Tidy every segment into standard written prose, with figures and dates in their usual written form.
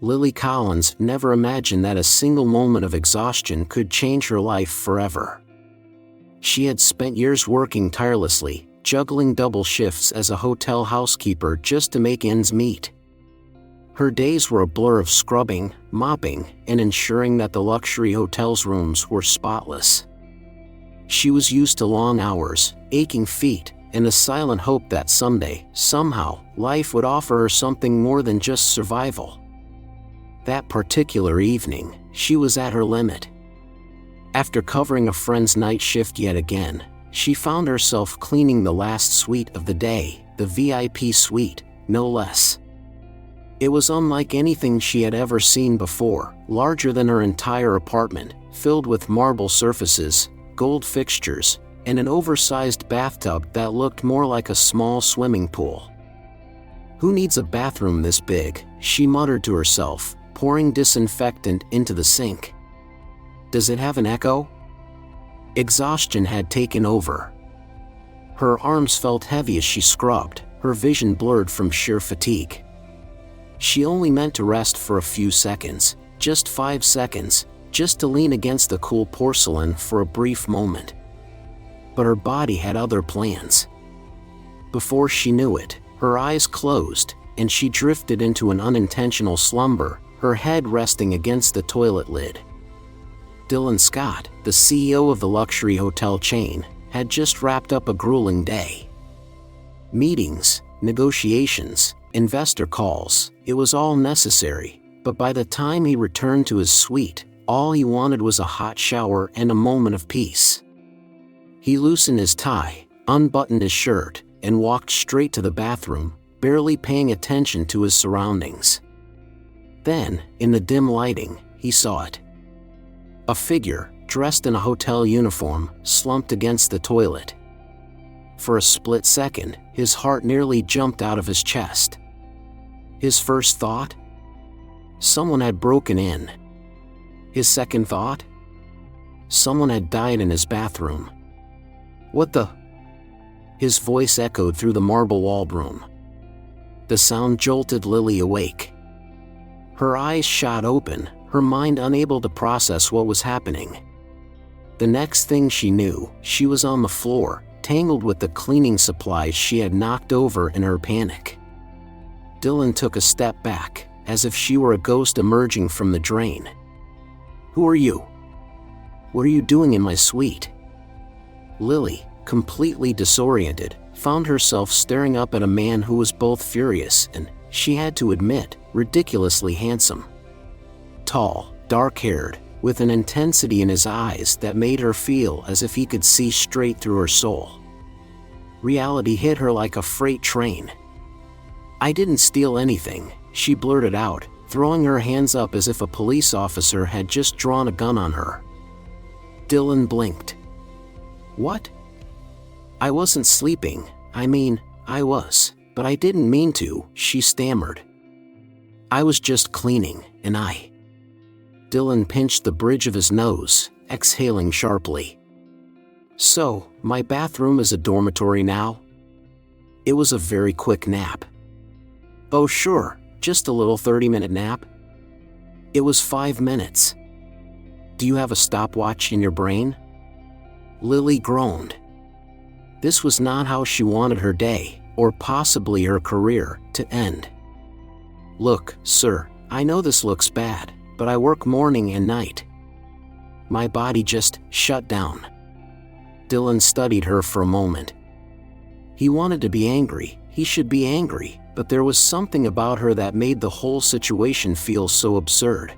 Lily Collins never imagined that a single moment of exhaustion could change her life forever. She had spent years working tirelessly, juggling double shifts as a hotel housekeeper just to make ends meet. Her days were a blur of scrubbing, mopping, and ensuring that the luxury hotel's rooms were spotless. She was used to long hours, aching feet, and the silent hope that someday, somehow, life would offer her something more than just survival. That particular evening, she was at her limit. After covering a friend's night shift yet again, she found herself cleaning the last suite of the day, the VIP suite, no less. It was unlike anything she had ever seen before, larger than her entire apartment, filled with marble surfaces, gold fixtures, and an oversized bathtub that looked more like a small swimming pool. "Who needs a bathroom this big?" she muttered to herself, pouring disinfectant into the sink. "Does it have an echo?" Exhaustion had taken over. Her arms felt heavy as she scrubbed, her vision blurred from sheer fatigue. She only meant to rest for a few seconds, just 5 seconds, just to lean against the cool porcelain for a brief moment. But her body had other plans. Before she knew it, her eyes closed, and she drifted into an unintentional slumber, her head resting against the toilet lid. Dylan Scott, the CEO of the luxury hotel chain, had just wrapped up a grueling day. Meetings, negotiations, investor calls, it was all necessary, but by the time he returned to his suite, all he wanted was a hot shower and a moment of peace. He loosened his tie, unbuttoned his shirt, and walked straight to the bathroom, barely paying attention to his surroundings. Then, in the dim lighting, he saw it. A figure, dressed in a hotel uniform, slumped against the toilet. For a split second, his heart nearly jumped out of his chest. His first thought? Someone had broken in. His second thought? Someone had died in his bathroom. What the? His voice echoed through the marble-walled room. The sound jolted Lily awake. Her eyes shot open, her mind unable to process what was happening. The next thing she knew, she was on the floor, tangled with the cleaning supplies she had knocked over in her panic. Dylan took a step back, as if she were a ghost emerging from the drain. "Who are you? What are you doing in my suite?" Lily, completely disoriented, found herself staring up at a man who was both furious and, she had to admit, ridiculously handsome. Tall, dark-haired, with an intensity in his eyes that made her feel as if he could see straight through her soul. Reality hit her like a freight train. "I didn't steal anything," she blurted out, throwing her hands up as if a police officer had just drawn a gun on her. Dylan blinked. "What?" "I wasn't sleeping. I was, but I didn't mean to," she stammered. "I was just cleaning, and I..." Dylan pinched the bridge of his nose, exhaling sharply. "So, my bathroom is a dormitory now?" It was a very quick nap. "Oh sure, just a little 30-minute nap." It was 5 minutes. "Do you have a stopwatch in your brain?" Lily groaned. This was not how she wanted her day, or possibly her career, to end. "Look, sir, I know this looks bad, but I work morning and night." My body just shut down. Dylan studied her for a moment. He wanted to be angry, he should be angry, but there was something about her that made the whole situation feel so absurd.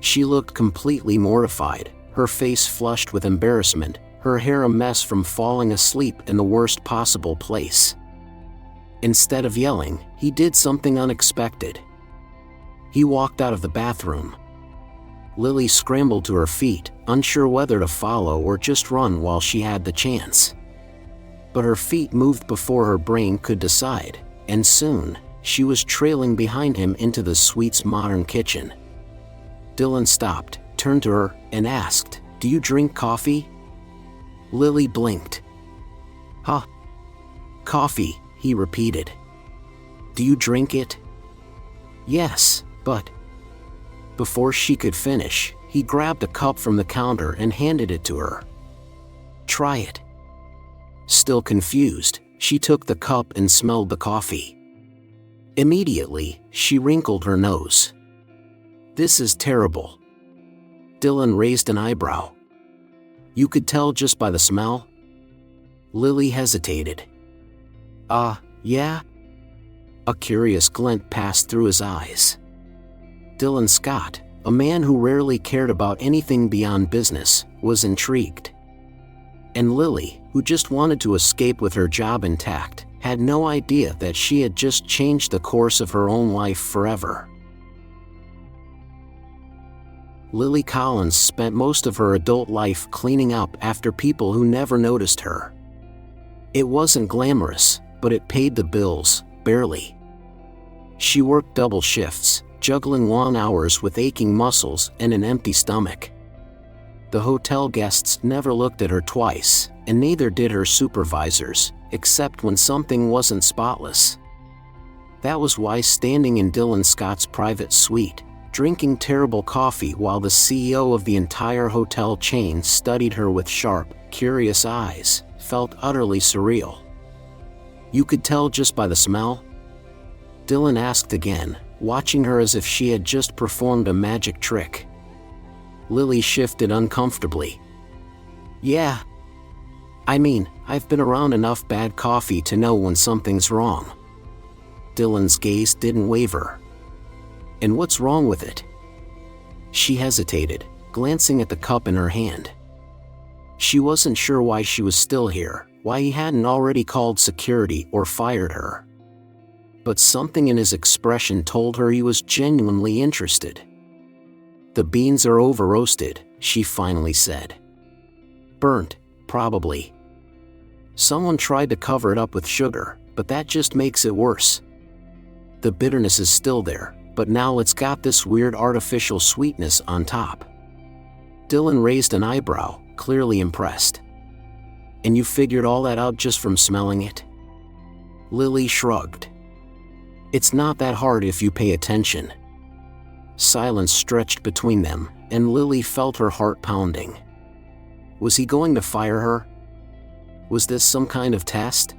She looked completely mortified, her face flushed with embarrassment, her hair a mess from falling asleep in the worst possible place. Instead of yelling, he did something unexpected. He walked out of the bathroom. Lily scrambled to her feet, unsure whether to follow or just run while she had the chance. But her feet moved before her brain could decide, and soon, she was trailing behind him into the suite's modern kitchen. Dylan stopped, turned to her, and asked, "Do you drink coffee?" Lily blinked. "Huh? Coffee," he repeated. "Do you drink it?" "Yes, But before she could finish, he grabbed a cup from the counter and handed it to her. "Try it." Still confused, she took the cup and smelled the coffee. Immediately, she wrinkled her nose. "This is terrible." Dylan raised an eyebrow. "You could tell just by the smell?" Lily hesitated. Yeah?" A curious glint passed through his eyes. Dylan Scott, a man who rarely cared about anything beyond business, was intrigued. And Lily, who just wanted to escape with her job intact, had no idea that she had just changed the course of her own life forever. Lily Collins spent most of her adult life cleaning up after people who never noticed her. It wasn't glamorous, but it paid the bills, barely. She worked double shifts, juggling long hours with aching muscles and an empty stomach. The hotel guests never looked at her twice, and neither did her supervisors, except when something wasn't spotless. That was why standing in Dylan Scott's private suite, drinking terrible coffee while the CEO of the entire hotel chain studied her with sharp, curious eyes, felt utterly surreal. "You could tell just by the smell?" Dylan asked again, watching her as if she had just performed a magic trick. Lily shifted uncomfortably. "Yeah. I mean, I've been around enough bad coffee to know when something's wrong." Dylan's gaze didn't waver. "And what's wrong with it?" She hesitated, glancing at the cup in her hand. She wasn't sure why she was still here, why he hadn't already called security or fired her. But something in his expression told her he was genuinely interested. "The beans are over-roasted," she finally said. "Burnt, probably. Someone tried to cover it up with sugar, but that just makes it worse. The bitterness is still there, but now it's got this weird artificial sweetness on top." Dylan raised an eyebrow, clearly impressed. "And you figured all that out just from smelling it?" Lily shrugged. "It's not that hard if you pay attention." Silence stretched between them, and Lily felt her heart pounding. Was he going to fire her? Was this some kind of test?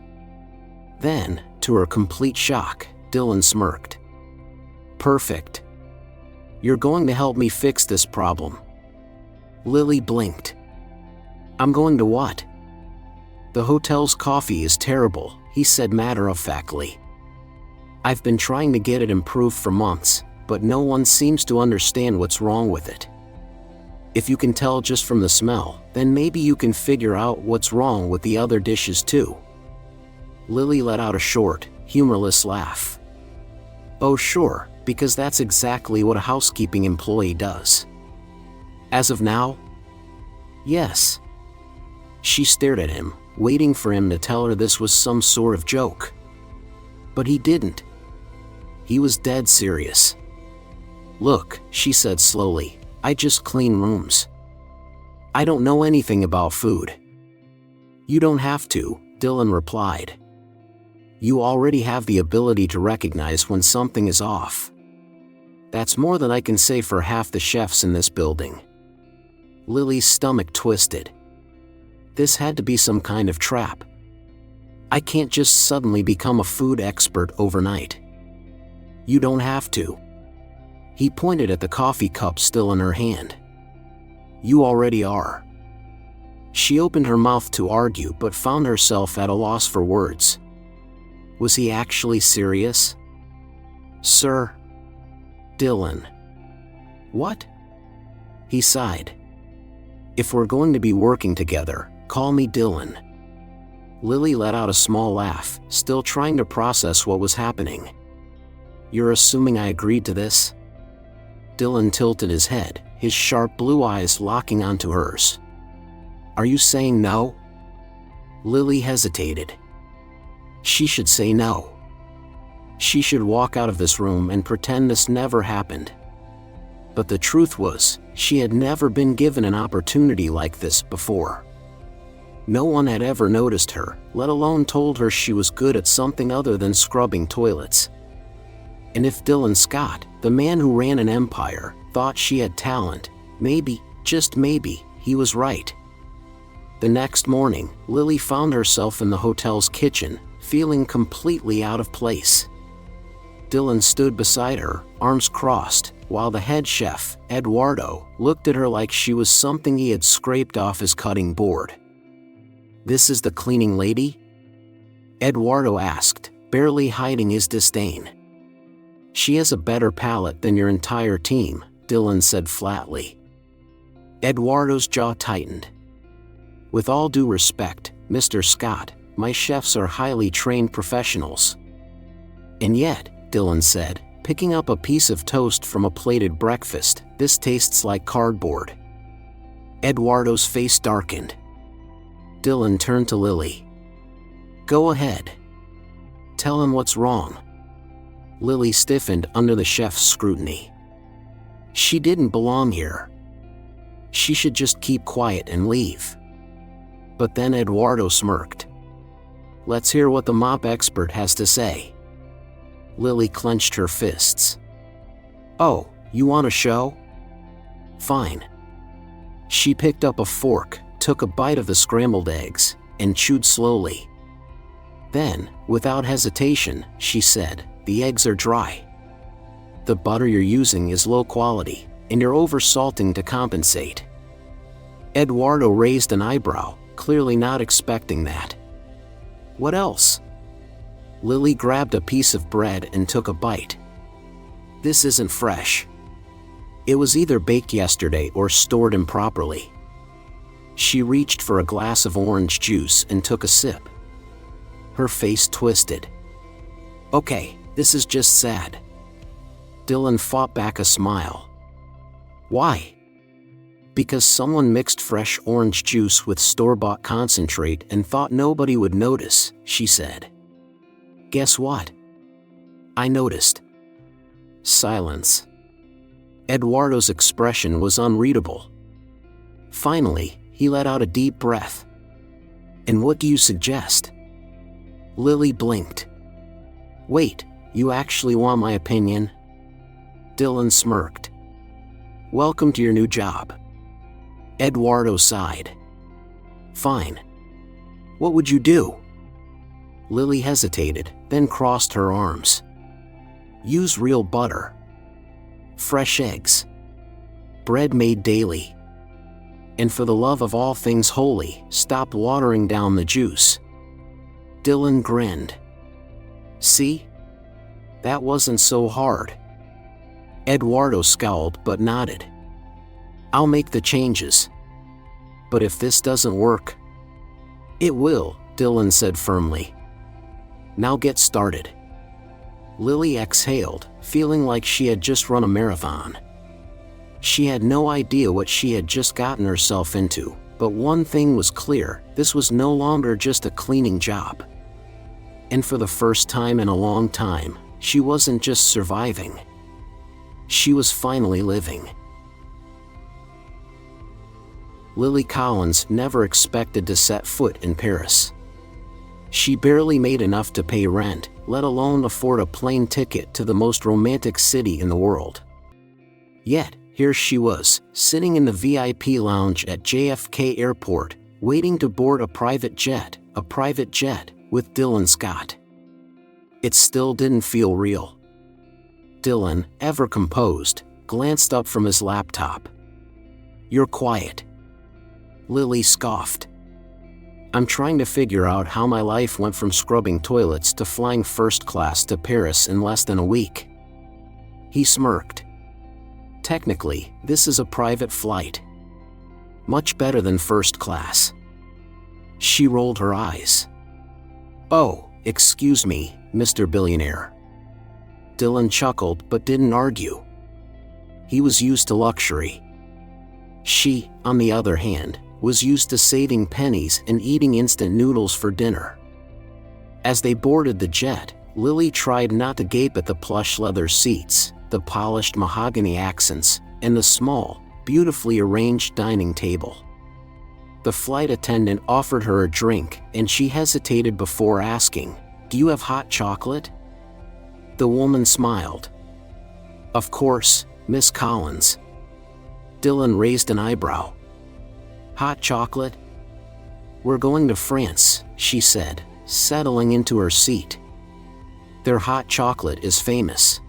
Then, to her complete shock, Dylan smirked. "Perfect. You're going to help me fix this problem." Lily blinked. "I'm going to what?" "The hotel's coffee is terrible," he said matter-of-factly. "I've been trying to get it improved for months, but no one seems to understand what's wrong with it. If you can tell just from the smell, then maybe you can figure out what's wrong with the other dishes too." Lily let out a short, humorless laugh. "Oh sure, because that's exactly what a housekeeping employee does." "As of now?" "Yes." She stared at him, waiting for him to tell her this was some sort of joke. But he didn't. He was dead serious. "Look," she said slowly, "I just clean rooms. I don't know anything about food." "You don't have to," Dylan replied. "You already have the ability to recognize when something is off. That's more than I can say for half the chefs in this building." Lily's stomach twisted. This had to be some kind of trap. I can't just suddenly become a food expert overnight. "You don't have to." He pointed at the coffee cup still in her hand. "You already are." She opened her mouth to argue but found herself at a loss for words. Was he actually serious? "Sir?" "Dylan." "What?" He sighed. "If we're going to be working together, call me Dylan." Lily let out a small laugh, still trying to process what was happening. "You're assuming I agreed to this?" Dylan tilted his head, his sharp blue eyes locking onto hers. "Are you saying no?" Lily hesitated. She should say no. She should walk out of this room and pretend this never happened. But the truth was, she had never been given an opportunity like this before. No one had ever noticed her, let alone told her she was good at something other than scrubbing toilets. And if Dylan Scott, the man who ran an empire, thought she had talent, maybe, just maybe, he was right. The next morning, Lily found herself in the hotel's kitchen, feeling completely out of place. Dylan stood beside her, arms crossed, while the head chef, Eduardo, looked at her like she was something he had scraped off his cutting board. "This is the cleaning lady?" Eduardo asked, barely hiding his disdain. "She has a better palate than your entire team," Dylan said flatly. Eduardo's jaw tightened. "With all due respect, Mr. Scott, my chefs are highly trained professionals." "And yet," Dylan said, picking up a piece of toast from a plated breakfast, "this tastes like cardboard." Eduardo's face darkened. Dylan turned to Lily. "Go ahead. Tell him what's wrong." Lily stiffened under the chef's scrutiny. She didn't belong here. She should just keep quiet and leave. But then Eduardo smirked. "Let's hear what the mop expert has to say." Lily clenched her fists. "Oh, you want a show? Fine." She picked up a fork, took a bite of the scrambled eggs, and chewed slowly. Then, without hesitation, she said, "The eggs are dry. The butter you're using is low quality, and you're over-salting to compensate." Eduardo raised an eyebrow, clearly not expecting that. "What else?" Lily grabbed a piece of bread and took a bite. "This isn't fresh. It was either baked yesterday or stored improperly." She reached for a glass of orange juice and took a sip. Her face twisted. "Okay, this is just sad." Dylan fought back a smile. "Why?" "Because someone mixed fresh orange juice with store-bought concentrate and thought nobody would notice," she said. "Guess what? I noticed." Silence. Eduardo's expression was unreadable. Finally, he let out a deep breath. "And what do you suggest?" Lily blinked. "Wait, you actually want my opinion?" Dylan smirked. "Welcome to your new job." Eduardo sighed. "Fine. What would you do?" Lily hesitated, then crossed her arms. "Use real butter. Fresh eggs. Bread made daily. And for the love of all things holy, stop watering down the juice." Dylan grinned. "See? That wasn't so hard." Eduardo scowled but nodded. "I'll make the changes. But if this doesn't work..." "It will," Dylan said firmly. "Now get started." Lily exhaled, feeling like she had just run a marathon. She had no idea what she had just gotten herself into, but one thing was clear: this was no longer just a cleaning job. And for the first time in a long time, she wasn't just surviving. She was finally living. Lily Collins never expected to set foot in Paris. She barely made enough to pay rent, let alone afford a plane ticket to the most romantic city in the world. Yet, here she was, sitting in the VIP lounge at JFK Airport, waiting to board a private jet with Dylan Scott. It still didn't feel real. Dylan, ever composed, glanced up from his laptop. "You're quiet." Lily scoffed. "I'm trying to figure out how my life went from scrubbing toilets to flying first class to Paris in less than a week." He smirked. "Technically, this is a private flight. Much better than first class." She rolled her eyes. "Oh, excuse me, Mr. Billionaire." Dylan chuckled but didn't argue. He was used to luxury. She, on the other hand, was used to saving pennies and eating instant noodles for dinner. As they boarded the jet, Lily tried not to gape at the plush leather seats, the polished mahogany accents, and the small, beautifully arranged dining table. The flight attendant offered her a drink, and she hesitated before asking, "Do you have hot chocolate?" The woman smiled. Of course, Miss Collins. Dylan raised an eyebrow. Hot chocolate? We're going to France, she said, settling into her seat. Their hot chocolate is famous.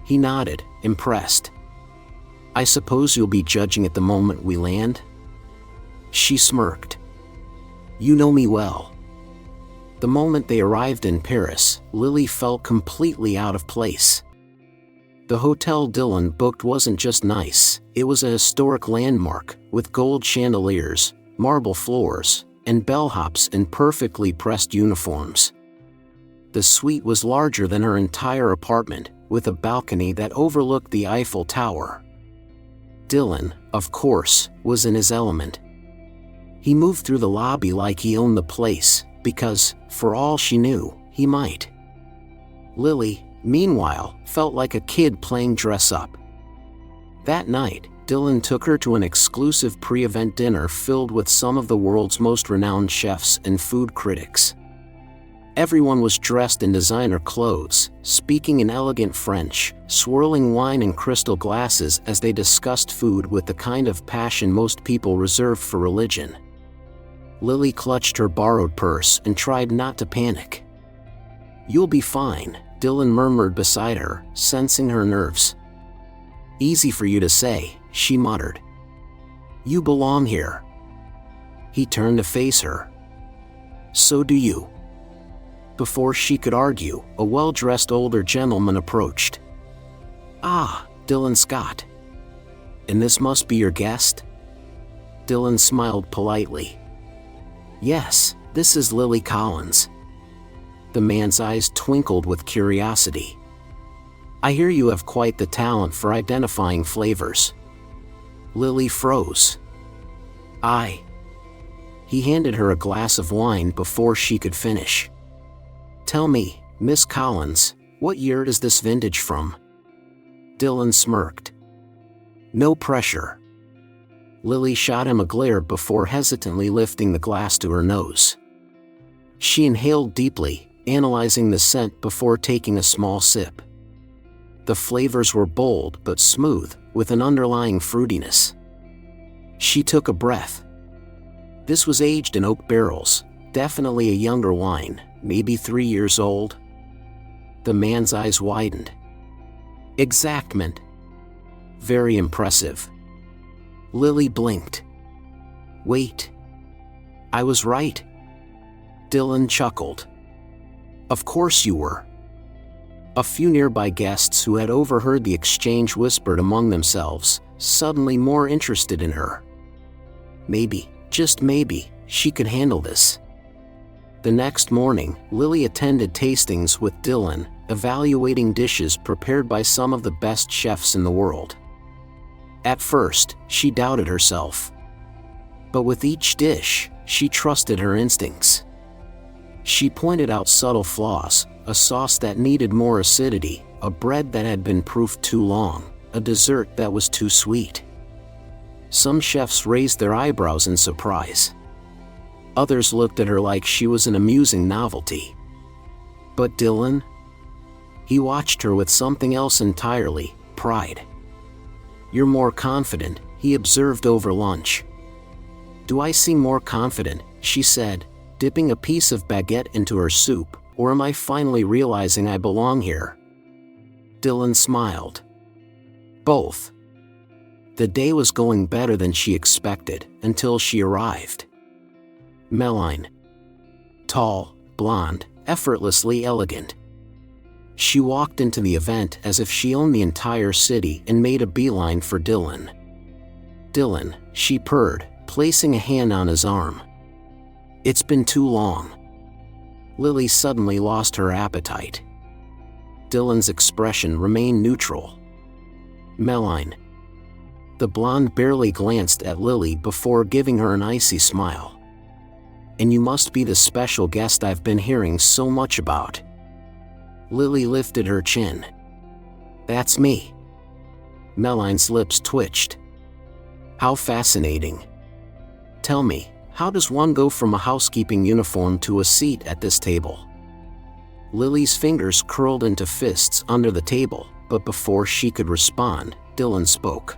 He nodded, impressed. I suppose you'll be judging at the moment we land? She smirked. You know me well. The moment they arrived in Paris, Lily felt completely out of place. The hotel Dylan booked wasn't just nice, it was a historic landmark, with gold chandeliers, marble floors, and bellhops in perfectly pressed uniforms. The suite was larger than her entire apartment, with a balcony that overlooked the Eiffel Tower. Dylan, of course, was in his element. He moved through the lobby like he owned the place, because, for all she knew, he might. Lily, meanwhile, felt like a kid playing dress-up. That night, Dylan took her to an exclusive pre-event dinner filled with some of the world's most renowned chefs and food critics. Everyone was dressed in designer clothes, speaking in elegant French, swirling wine in crystal glasses as they discussed food with the kind of passion most people reserve for religion. Lily clutched her borrowed purse and tried not to panic. You'll be fine, Dylan murmured beside her, sensing her nerves. Easy for you to say, she muttered. You belong here. He turned to face her. So do you. Before she could argue, a well-dressed older gentleman approached. Ah, Dylan Scott. And this must be your guest? Dylan smiled politely. Yes, this is Lily Collins. The man's eyes twinkled with curiosity. I hear you have quite the talent for identifying flavors. Lily froze. He handed her a glass of wine before she could finish. Tell me, Miss Collins, what year is this vintage from? Dylan smirked. No pressure. Lily shot him a glare before hesitantly lifting the glass to her nose. She inhaled deeply, analyzing the scent before taking a small sip. The flavors were bold but smooth, with an underlying fruitiness. She took a breath. This was aged in oak barrels, definitely a younger wine, maybe 3 years old. The man's eyes widened. Exactment. Very impressive. Lily blinked. Wait. I was right. Dylan chuckled. Of course you were. A few nearby guests who had overheard the exchange whispered among themselves, suddenly more interested in her. Maybe, just maybe, she could handle this. The next morning, Lily attended tastings with Dylan, evaluating dishes prepared by some of the best chefs in the world. At first, she doubted herself. But with each dish, she trusted her instincts. She pointed out subtle flaws, a sauce that needed more acidity, a bread that had been proofed too long, a dessert that was too sweet. Some chefs raised their eyebrows in surprise. Others looked at her like she was an amusing novelty. But Dylan? He watched her with something else entirely, pride. You're more confident, he observed over lunch. Do I seem more confident, she said, dipping a piece of baguette into her soup, or am I finally realizing I belong here? Dylan smiled. Both. The day was going better than she expected, until she arrived. Meline. Tall, blonde, effortlessly elegant. She walked into the event as if she owned the entire city and made a beeline for Dylan. Dylan, she purred, placing a hand on his arm. It's been too long. Lily suddenly lost her appetite. Dylan's expression remained neutral. Meline. The blonde barely glanced at Lily before giving her an icy smile. And you must be the special guest I've been hearing so much about. Lily lifted her chin. That's me. Meline's lips twitched. How fascinating. Tell me, how does one go from a housekeeping uniform to a seat at this table? Lily's fingers curled into fists under the table, but before she could respond, Dylan spoke.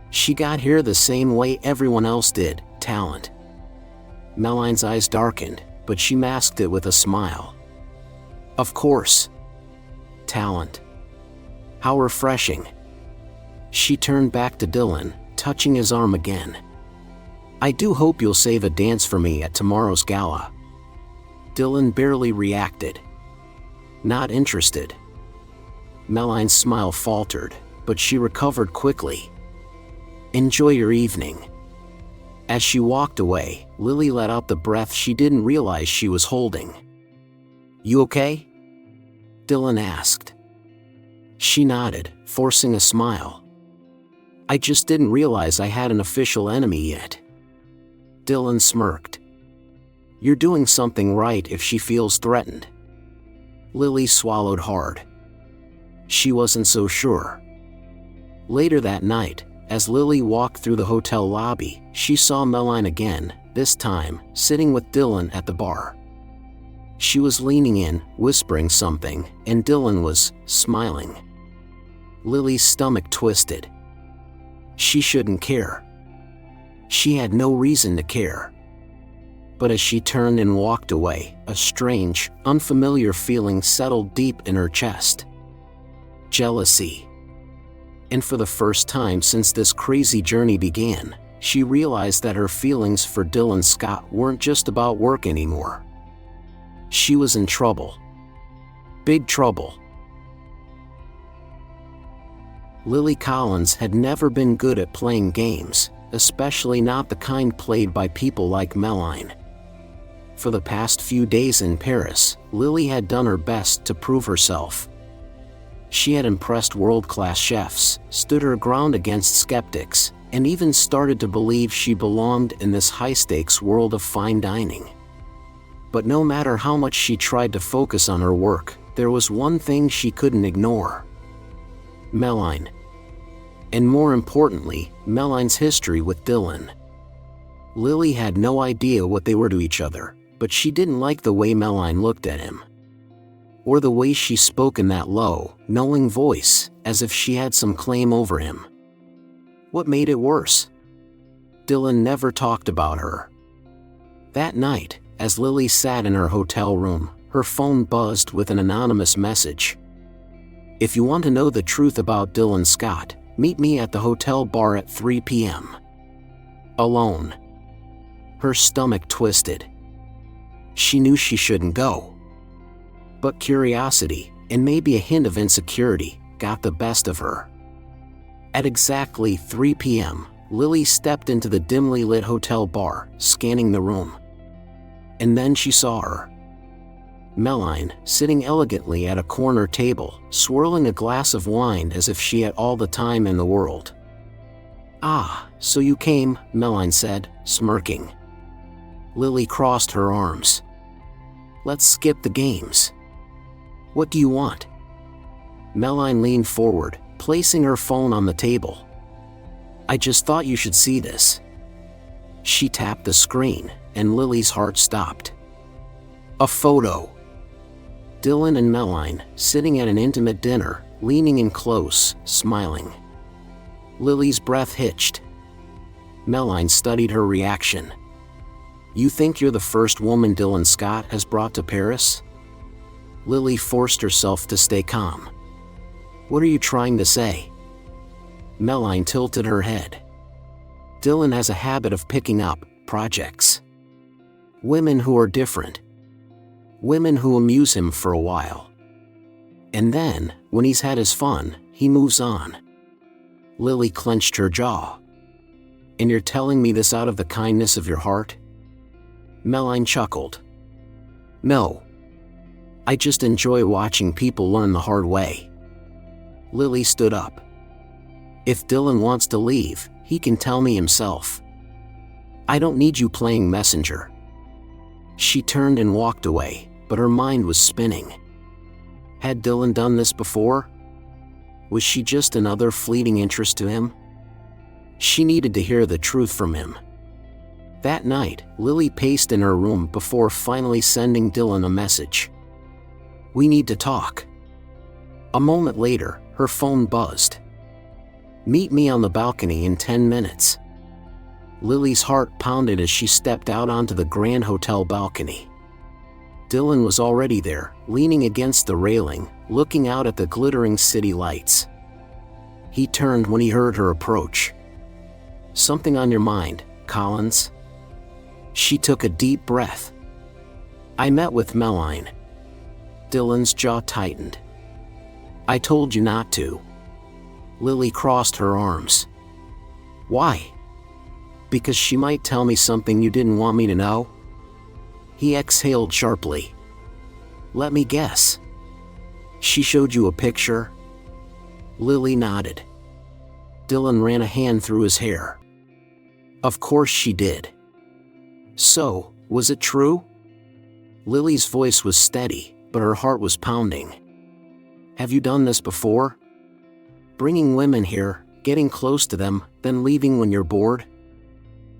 She got here the same way everyone else did, talent. Meline's eyes darkened, but she masked it with a smile. Of course. Talent. How refreshing. She turned back to Dylan, touching his arm again. I do hope you'll save a dance for me at tomorrow's gala. Dylan barely reacted. Not interested. Meline's smile faltered, but she recovered quickly. Enjoy your evening. As she walked away, Lily let out the breath she didn't realize she was holding. You okay? Dylan asked. She nodded, forcing a smile. I just didn't realize I had an official enemy yet. Dylan smirked. You're doing something right if she feels threatened. Lily swallowed hard. She wasn't so sure. Later that night, as Lily walked through the hotel lobby, she saw Meline again, this time, sitting with Dylan at the bar. She was leaning in, whispering something, and Dylan was smiling. Lily's stomach twisted. She shouldn't care. She had no reason to care. But as she turned and walked away, a strange, unfamiliar feeling settled deep in her chest. Jealousy. And for the first time since this crazy journey began, she realized that her feelings for Dylan Scott weren't just about work anymore. She was in trouble. Big trouble. Lily Collins had never been good at playing games, especially not the kind played by people like Meline. For the past few days in Paris, Lily had done her best to prove herself. She had impressed world-class chefs, stood her ground against skeptics, and even started to believe she belonged in this high-stakes world of fine dining. But no matter how much she tried to focus on her work, there was one thing she couldn't ignore. Meline. And more importantly, Meline's history with Dylan. Lily had no idea what they were to each other, but she didn't like the way Meline looked at him. Or the way she spoke in that low, knowing voice, as if she had some claim over him. What made it worse? Dylan never talked about her. That night, as Lily sat in her hotel room, her phone buzzed with an anonymous message. If you want to know the truth about Dylan Scott, meet me at the hotel bar at 3 p.m. Alone. Her stomach twisted. She knew she shouldn't go. But curiosity, and maybe a hint of insecurity, got the best of her. At exactly 3 p.m., Lily stepped into the dimly lit hotel bar, scanning the room. And then she saw her. Meline, sitting elegantly at a corner table, swirling a glass of wine as if she had all the time in the world. Ah, so you came, Meline said, smirking. Lily crossed her arms. Let's skip the games. What do you want? Meline leaned forward, placing her phone on the table. I just thought you should see this. She tapped the screen, and Lily's heart stopped. A photo. Dylan and Meline, sitting at an intimate dinner, leaning in close, smiling. Lily's breath hitched. Meline studied her reaction. You think you're the first woman Dylan Scott has brought to Paris? Lily forced herself to stay calm. What are you trying to say? Meline tilted her head. Dylan has a habit of picking up projects. Women who are different. Women who amuse him for a while. And then, when he's had his fun, he moves on. Lily clenched her jaw. And you're telling me this out of the kindness of your heart? Meline chuckled. No. I just enjoy watching people learn the hard way. Lily stood up. If Dylan wants to leave, he can tell me himself. I don't need you playing messenger. She turned and walked away, but her mind was spinning. Had Dylan done this before? Was she just another fleeting interest to him? She needed to hear the truth from him. That night, Lily paced in her room before finally sending Dylan a message. We need to talk. A moment later, her phone buzzed. Meet me on the balcony in 10 minutes. Lily's heart pounded as she stepped out onto the Grand Hotel balcony. Dylan was already there, leaning against the railing, looking out at the glittering city lights. He turned when he heard her approach. Something on your mind, Collins? She took a deep breath. I met with Millionaire. Dylan's jaw tightened. I told you not to. Lily crossed her arms. Why? Because she might tell me something you didn't want me to know? He exhaled sharply. Let me guess. She showed you a picture? Lily nodded. Dylan ran a hand through his hair. Of course she did. So, was it true? Lily's voice was steady, but her heart was pounding. Have you done this before? Bringing women here, getting close to them, then leaving when you're bored?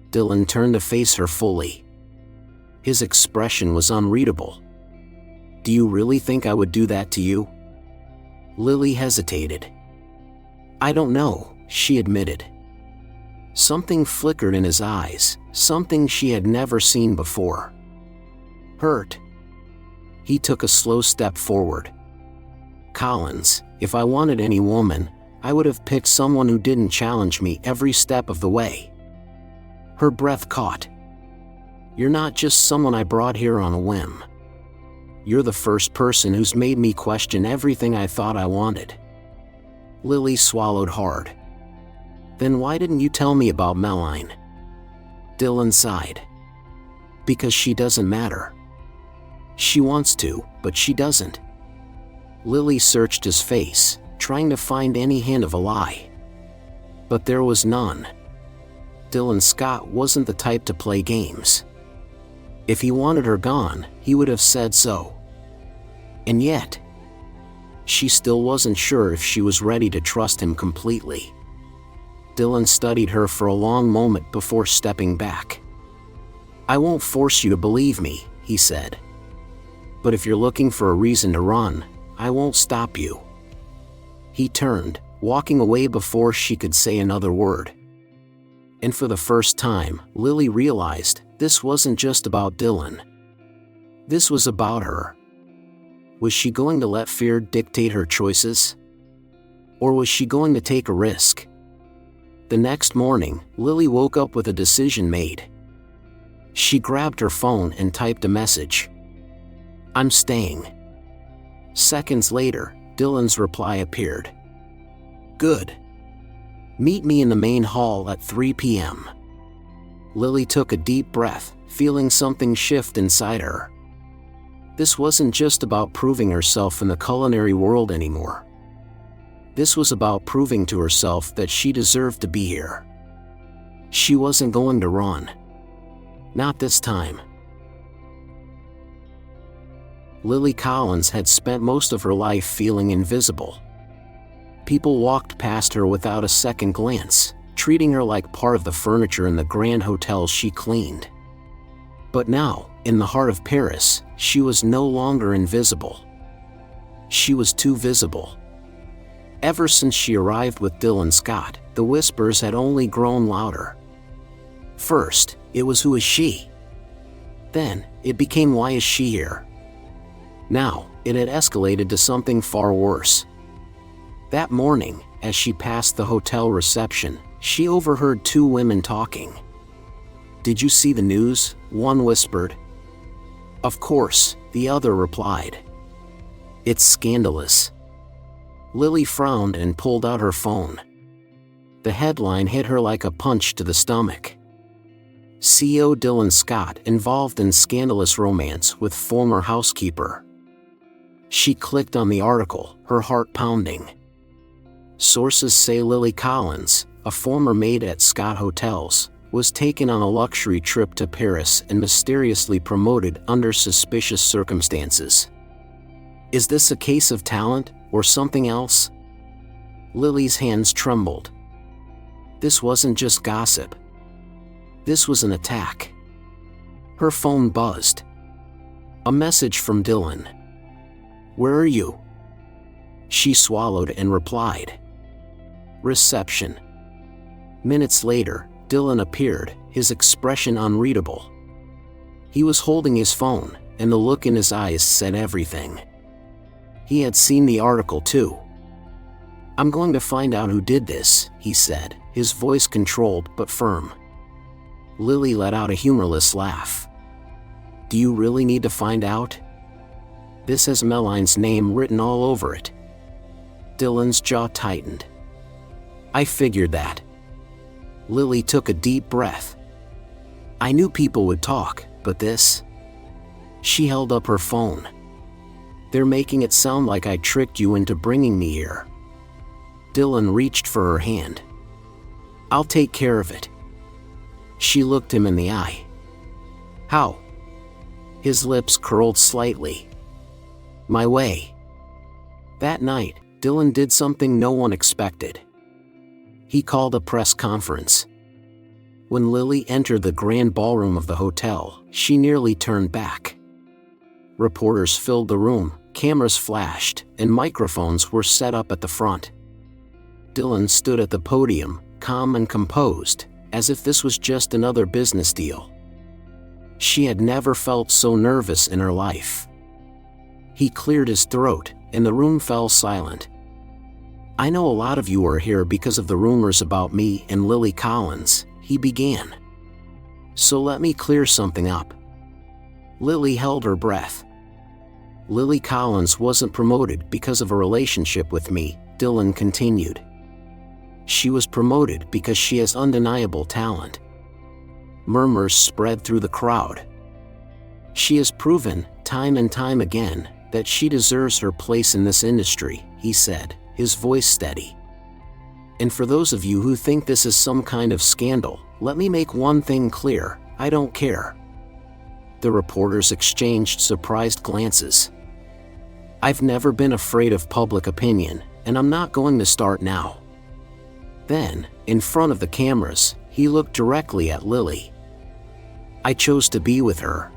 Dylan turned to face her fully. His expression was unreadable. Do you really think I would do that to you? Lily hesitated. I don't know, she admitted. Something flickered in his eyes, something she had never seen before. Hurt. He took a slow step forward. Collins, if I wanted any woman, I would have picked someone who didn't challenge me every step of the way. Her breath caught. You're not just someone I brought here on a whim. You're the first person who's made me question everything I thought I wanted. Lily swallowed hard. Then why didn't you tell me about Millionaire? Dylan sighed. Because she doesn't matter. She wants to, but she doesn't. Lily searched his face, trying to find any hint of a lie. But there was none. Dylan Scott wasn't the type to play games. If he wanted her gone, he would have said so. And yet, she still wasn't sure if she was ready to trust him completely. Dylan studied her for a long moment before stepping back. I won't force you to believe me, he said. But if you're looking for a reason to run, I won't stop you. He turned, walking away before she could say another word. And for the first time, Lily realized this wasn't just about Dylan. This was about her. Was she going to let fear dictate her choices? Or was she going to take a risk? The next morning, Lily woke up with a decision made. She grabbed her phone and typed a message. I'm staying. Seconds later, Dylan's reply appeared. Good. Meet me in the main hall at 3 p.m. Lily took a deep breath, feeling something shift inside her. This wasn't just about proving herself in the culinary world anymore. This was about proving to herself that she deserved to be here. She wasn't going to run. Not this time. Lily Collins had spent most of her life feeling invisible. People walked past her without a second glance, treating her like part of the furniture in the grand hotels she cleaned. But now, in the heart of Paris, she was no longer invisible. She was too visible. Ever since she arrived with Dylan Scott, the whispers had only grown louder. First, it was who is she? Then, it became why is she here? Now, it had escalated to something far worse. That morning, as she passed the hotel reception, she overheard two women talking. Did you see the news? One whispered. Of course, the other replied. It's scandalous. Lily frowned and pulled out her phone. The headline hit her like a punch to the stomach. CEO Dylan Scott involved in scandalous romance with former housekeeper. She clicked on the article, her heart pounding. Sources say Lily Collins, a former maid at Scott Hotels, was taken on a luxury trip to Paris and mysteriously promoted under suspicious circumstances. Is this a case of talent, or something else? Lily's hands trembled. This wasn't just gossip. This was an attack. Her phone buzzed. A message from Dylan. "Where are you?" She swallowed and replied, "Reception." Minutes later, Dylan appeared, his expression unreadable. He was holding his phone, and the look in his eyes said everything. He had seen the article too. "I'm going to find out who did this," he said, his voice controlled but firm. Lily let out a humorless laugh. "Do you really need to find out? This has Mellaine's name written all over it." Dylan's jaw tightened. "I figured that." Lily took a deep breath. "I knew people would talk, but this?" She held up her phone. "They're making it sound like I tricked you into bringing me here." Dylan reached for her hand. "I'll take care of it." She looked him in the eye. "How?" His lips curled slightly. "My way." That night, Dylan did something no one expected. He called a press conference. When Lily entered the grand ballroom of the hotel, she nearly turned back. Reporters filled the room, cameras flashed, and microphones were set up at the front. Dylan stood at the podium, calm and composed, as if this was just another business deal. She had never felt so nervous in her life. He cleared his throat, and the room fell silent. "I know a lot of you are here because of the rumors about me and Lily Collins," he began. "So let me clear something up." Lily held her breath. "Lily Collins wasn't promoted because of a relationship with me," Dylan continued. "She was promoted because she has undeniable talent." Murmurs spread through the crowd. "She has proven, time and time again, that she deserves her place in this industry," he said, his voice steady. "And for those of you who think this is some kind of scandal, let me make one thing clear: I don't care." The reporters exchanged surprised glances. "I've never been afraid of public opinion, and I'm not going to start now." Then, in front of the cameras, he looked directly at Lily. "I chose to be with her.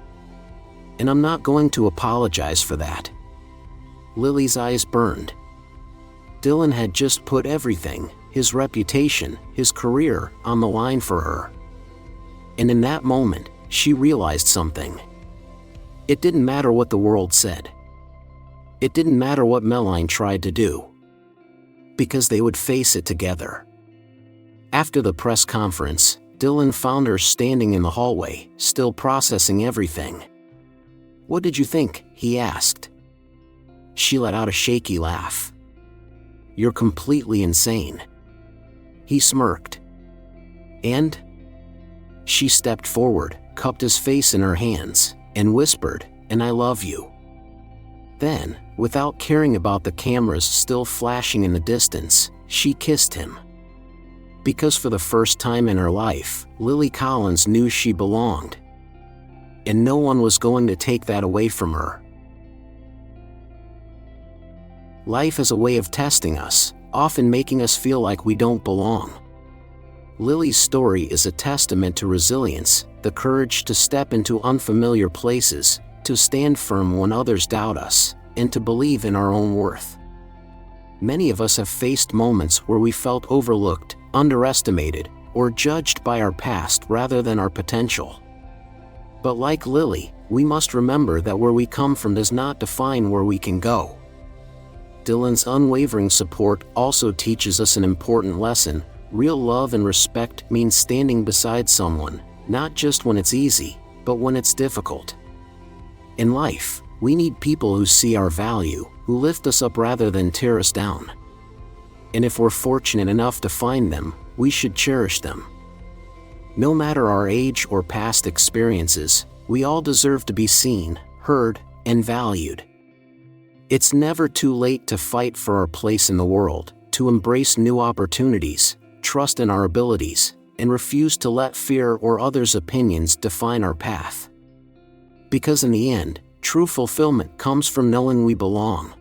And I'm not going to apologize for that." Lily's eyes burned. Dylan had just put everything, his reputation, his career, on the line for her. And in that moment, she realized something. It didn't matter what the world said. It didn't matter what Mellaine tried to do. Because they would face it together. After the press conference, Dylan found her standing in the hallway, still processing everything. "What did you think?" he asked. She let out a shaky laugh. "You're completely insane." He smirked. "And?" She stepped forward, cupped his face in her hands, and whispered, "And I love you." Then, without caring about the cameras still flashing in the distance, she kissed him. Because for the first time in her life, Lily Collins knew she belonged. And no one was going to take that away from her. Life is a way of testing us, often making us feel like we don't belong. Lily's story is a testament to resilience, the courage to step into unfamiliar places, to stand firm when others doubt us, and to believe in our own worth. Many of us have faced moments where we felt overlooked, underestimated, or judged by our past rather than our potential. But like Lily, we must remember that where we come from does not define where we can go. Dylan's unwavering support also teaches us an important lesson. Real love and respect means standing beside someone, not just when it's easy, but when it's difficult. In life, we need people who see our value, who lift us up rather than tear us down. And if we're fortunate enough to find them, we should cherish them. No matter our age or past experiences, we all deserve to be seen, heard, and valued. It's never too late to fight for our place in the world, to embrace new opportunities, trust in our abilities, and refuse to let fear or others' opinions define our path. Because in the end, true fulfillment comes from knowing we belong.